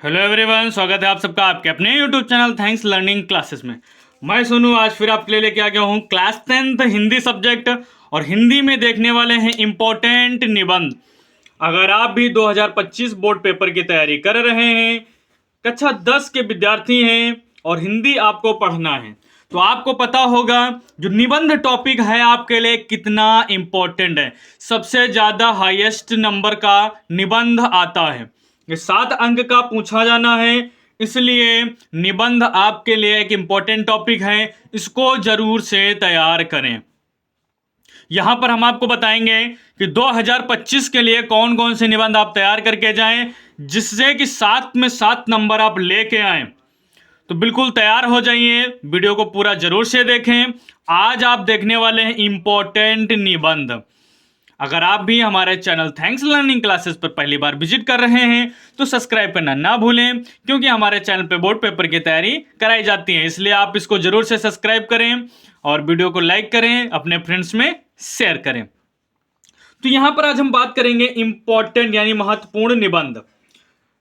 Hello everyone, स्वागत है आप सबका आपके अपने YouTube channel thanks learning classes में। मैं सोनू आज फिर आपके लिए लेके आ गया हूँ क्लास 10th हिंदी सब्जेक्ट। और हिंदी में देखने वाले हैं इम्पोर्टेंट निबंध। अगर आप भी 2025 बोर्ड पेपर की तैयारी कर रहे हैं, कक्षा 10 के विद्यार्थी हैं और हिंदी आपको पढ़ना है, तो आपको पता होगा जो निबंध टॉपिक है आपके लिए कितना इम्पोर्टेंट है। सबसे ज़्यादा हाईएस्ट नंबर का निबंध आता है, ये 7 अंक का पूछा जाना है, इसलिए निबंध आपके लिए एक इम्पोर्टेंट टॉपिक है। इसको जरूर से तैयार करें। यहां पर हम आपको बताएंगे कि 2025 के लिए कौन कौन से निबंध आप तैयार करके जाएं, जिससे कि 7 में 7 नंबर आप लेके आए। तो बिल्कुल तैयार हो जाइए, वीडियो को पूरा जरूर से देखें। आज आप देखने वाले हैं इंपॉर्टेंट निबंध। अगर आप भी हमारे चैनल थैंक्स लर्निंग क्लासेस पर पहली बार विजिट कर रहे हैं तो सब्सक्राइब करना ना भूलें, क्योंकि हमारे चैनल पे बोर्ड पेपर की तैयारी कराई जाती है। इसलिए आप इसको जरूर से सब्सक्राइब करें और वीडियो को लाइक करें, अपने फ्रेंड्स में शेयर करें। तो यहां पर आज हम बात करेंगे इंपॉर्टेंट यानी महत्वपूर्ण निबंध।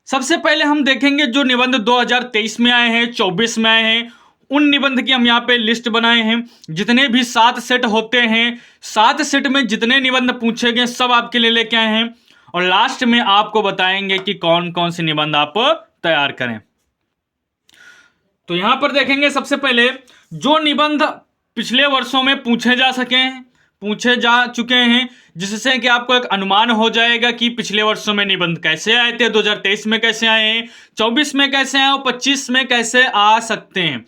सबसे पहले हम देखेंगे जो निबंध 2023 में आए हैं, 24 में आए हैं, उन निबंध की हम यहाँ पे लिस्ट बनाए हैं। जितने भी 7 सेट होते हैं, 7 सेट में जितने निबंध पूछे गए सब आपके लिए लेके आए हैं। और लास्ट में आपको बताएंगे कि कौन कौन से निबंध आप तैयार करें। तो यहां पर देखेंगे सबसे पहले जो निबंध पिछले वर्षों में पूछे जा चुके हैं, जिससे कि आपको एक अनुमान हो जाएगा कि पिछले वर्षों में निबंध कैसे आए थे, 2023 में कैसे आए हैं, 24 में कैसे आए और 25 में कैसे आ सकते हैं।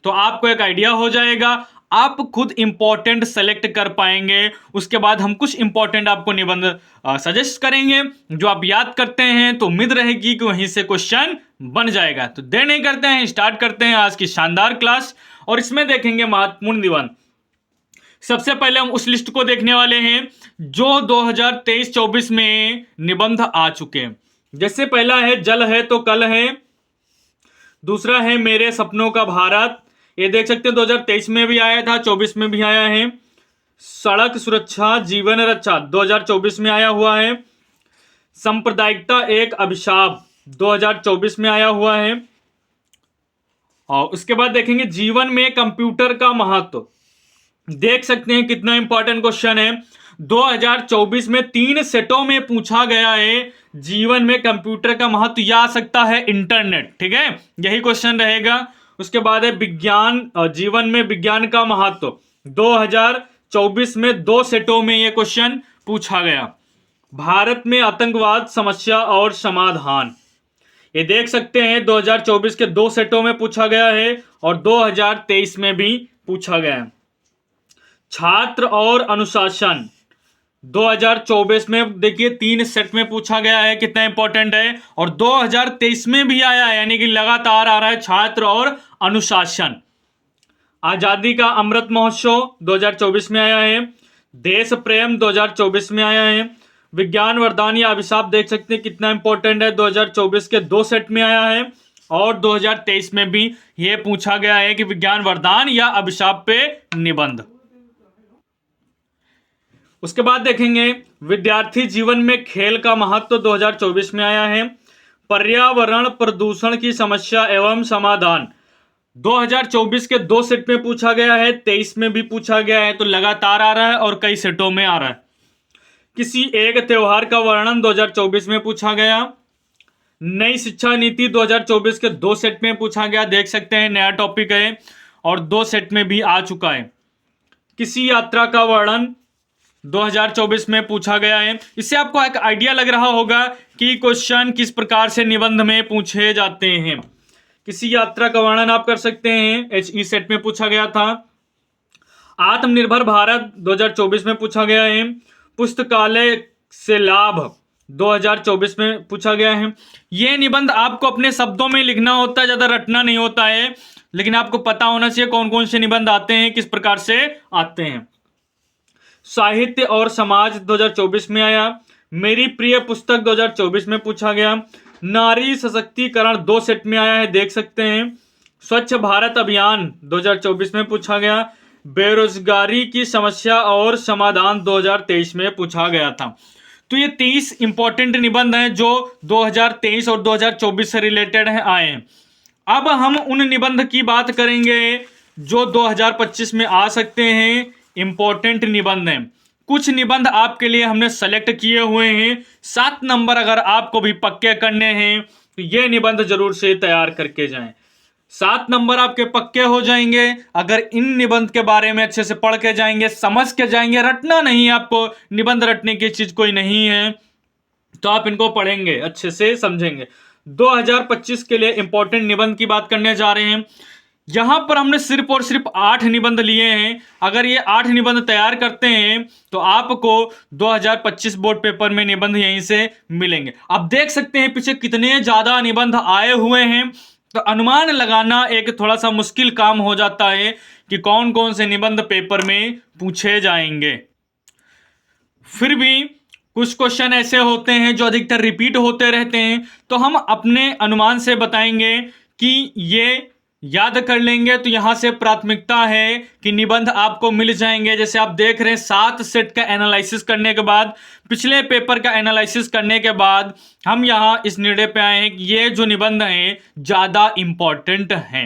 तो आपको एक आइडिया हो जाएगा, आप खुद इंपॉर्टेंट सेलेक्ट कर पाएंगे। उसके बाद हम कुछ इंपॉर्टेंट आपको निबंध सजेस्ट करेंगे, जो आप याद करते हैं तो उम्मीद रहेगी कि वहीं से क्वेश्चन बन जाएगा। तो देर नहीं करते हैं, स्टार्ट करते हैं आज की शानदार क्लास। और इसमें देखेंगे महत्वपूर्ण निबंध। सबसे पहले हम उस लिस्ट को देखने वाले हैं जो 2023-24 में निबंध आ चुके हैं। जैसे पहला है जल है तो कल है, दूसरा है मेरे सपनों का भारत, ये देख सकते हैं 2023 में भी आया था, 24 में भी आया है। सड़क सुरक्षा जीवन रक्षा 2024 में आया हुआ है। सांप्रदायिकता एक अभिशाप 2024 में आया हुआ है। और उसके बाद देखेंगे जीवन में कंप्यूटर का महत्व, देख सकते हैं कितना इंपॉर्टेंट क्वेश्चन है। 2024 में 3 सेटों में पूछा गया है जीवन में कंप्यूटर का महत्व, या आ सकता है इंटरनेट, ठीक है, यही क्वेश्चन रहेगा। उसके बाद है विज्ञान, जीवन में विज्ञान का महत्व, 2024 में 2 सेटों में यह क्वेश्चन पूछा गया। भारत में आतंकवाद समस्या और समाधान, ये देख सकते हैं 2024 के 2 सेटों में पूछा गया है और 2023 में भी पूछा गया है। छात्र और अनुशासन 2024 में देखिए 3 सेट में पूछा गया है, कितना इंपॉर्टेंट है। और 2023 में भी आया है, यानी कि लगातार आ रहा है छात्र और अनुशासन। आजादी का अमृत महोत्सव 2024 में आया है। देश प्रेम 2024 में आया है। विज्ञान वरदान या अभिशाप देख सकते हैं कितना इंपॉर्टेंट है, 2024 के 2 सेट में आया है। और 2023 में भी यह पूछा गया है कि विज्ञान वरदान या अभिशाप पे निबंध। उसके बाद देखेंगे विद्यार्थी जीवन में खेल का महत्व 2024 में आया है। पर्यावरण प्रदूषण की समस्या एवं समाधान 2024 के 2 सेट में पूछा गया है, 23 में भी पूछा गया है, तो लगातार आ रहा है और कई सेटों में आ रहा है। किसी एक त्योहार का वर्णन 2024 में पूछा गया। नई शिक्षा नीति 2024 के 2 सेट में पूछा गया, देख सकते हैं नया टॉपिक है और 2 सेट में भी आ चुका है। किसी यात्रा का वर्णन 2024 में पूछा गया है। इससे आपको एक आइडिया लग रहा होगा कि क्वेश्चन किस प्रकार से निबंध में पूछे जाते हैं। किसी यात्रा का वर्णन आप कर सकते हैं, HE सेट में पूछा गया था। आत्मनिर्भर भारत 2024 में पूछा गया है। पुस्तकालय से लाभ 2024 में पूछा गया है। यह निबंध आपको अपने शब्दों में लिखना होता है, ज़्यादा रटना नहीं होता है, लेकिन आपको पता होना चाहिए कौन कौन से निबंध आते हैं, किस प्रकार से आते हैं। साहित्य और समाज 2024 में आया। मेरी प्रिय पुस्तक 2024 में पूछा गया। नारी सशक्तिकरण 2 सेट में आया है, देख सकते हैं। स्वच्छ भारत अभियान 2024 में पूछा गया। बेरोजगारी की समस्या और समाधान 2023 में पूछा गया था। तो ये 30 इंपॉर्टेंट निबंध हैं जो 2023 और 2024 से रिलेटेड हैं आए हैं। अब हम उन निबंध की बात करेंगे जो 2025 में आ सकते हैं, इंपॉर्टेंट निबंध हैं। कुछ निबंध आपके लिए हमने सेलेक्ट किए हुए हैं, 7 नंबर अगर आपको भी पक्के करने हैं तो ये निबंध जरूर से तैयार करके जाएं। 7 नंबर आपके पक्के हो जाएंगे अगर इन निबंध के बारे में अच्छे से पढ़ के जाएंगे, समझ के जाएंगे। रटना नहीं, आपको निबंध रटने की चीज कोई नहीं है, तो आप इनको पढ़ेंगे, अच्छे से समझेंगे। 2025 के लिए इंपॉर्टेंट निबंध की बात करने जा रहे हैं। यहां पर हमने सिर्फ और सिर्फ 8 निबंध लिए हैं। अगर ये 8 निबंध तैयार करते हैं तो आपको 2025 बोर्ड पेपर में निबंध यहीं से मिलेंगे। आप देख सकते हैं पीछे कितने ज्यादा निबंध आए हुए हैं, तो अनुमान लगाना एक थोड़ा सा मुश्किल काम हो जाता है कि कौन कौन से निबंध पेपर में पूछे जाएंगे। फिर भी कुछ क्वेश्चन ऐसे होते हैं जो अधिकतर रिपीट होते रहते हैं, तो हम अपने अनुमान से बताएंगे कि ये याद कर लेंगे। तो यहां से प्राथमिकता है कि निबंध आपको मिल जाएंगे। जैसे आप देख रहे हैं 7 सेट का एनालिसिस करने के बाद, पिछले पेपर का एनालिसिस करने के बाद हम यहां इस निर्णय पे आए हैं कि ये जो निबंध हैं ज़्यादा इंपॉर्टेंट हैं।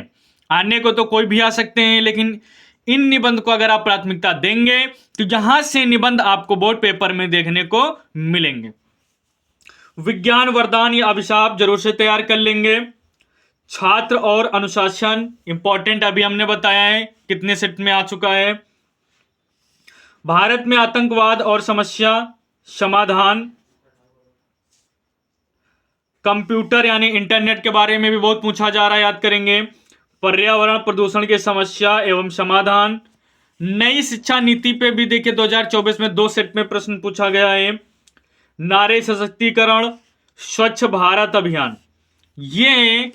आने को तो कोई भी आ सकते हैं, लेकिन इन निबंध को अगर आप प्राथमिकता देंगे तो यहां से निबंध आपको बोर्ड पेपर में देखने को मिलेंगे। विज्ञान वरदान या अभिशाप जरूर से तैयार कर लेंगे। छात्र और अनुशासन इंपॉर्टेंट अभी हमने बताया है, कितने सेट में आ चुका है। भारत में आतंकवाद और समस्या समाधान, कंप्यूटर यानी इंटरनेट के बारे में भी बहुत पूछा जा रहा है, याद करेंगे। पर्यावरण प्रदूषण की समस्या एवं समाधान। नई शिक्षा नीति पे भी देखिए 2024 में 2 सेट में प्रश्न पूछा गया है। नारी सशक्तिकरण, स्वच्छ भारत अभियान। ये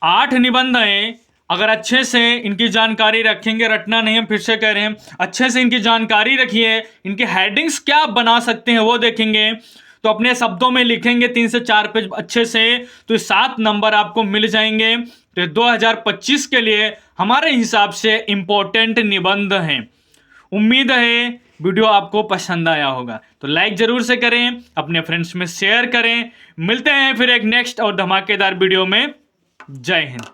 8 निबंध हैं। अगर अच्छे से इनकी जानकारी रखेंगे, रटना नहीं, हम फिर से कह रहे हैं, अच्छे से इनकी जानकारी रखिए, इनके हेडिंग्स क्या आप बना सकते हैं वो देखेंगे, तो अपने शब्दों में लिखेंगे 3 से 4 पेज अच्छे से, तो 7 नंबर आपको मिल जाएंगे। तो 2025 के लिए हमारे हिसाब से इंपॉर्टेंट निबंध हैं। उम्मीद है वीडियो आपको पसंद आया होगा, तो लाइक जरूर से करें, अपने फ्रेंड्स में शेयर करें। मिलते हैं फिर एक नेक्स्ट और धमाकेदार वीडियो में। जय हिंद।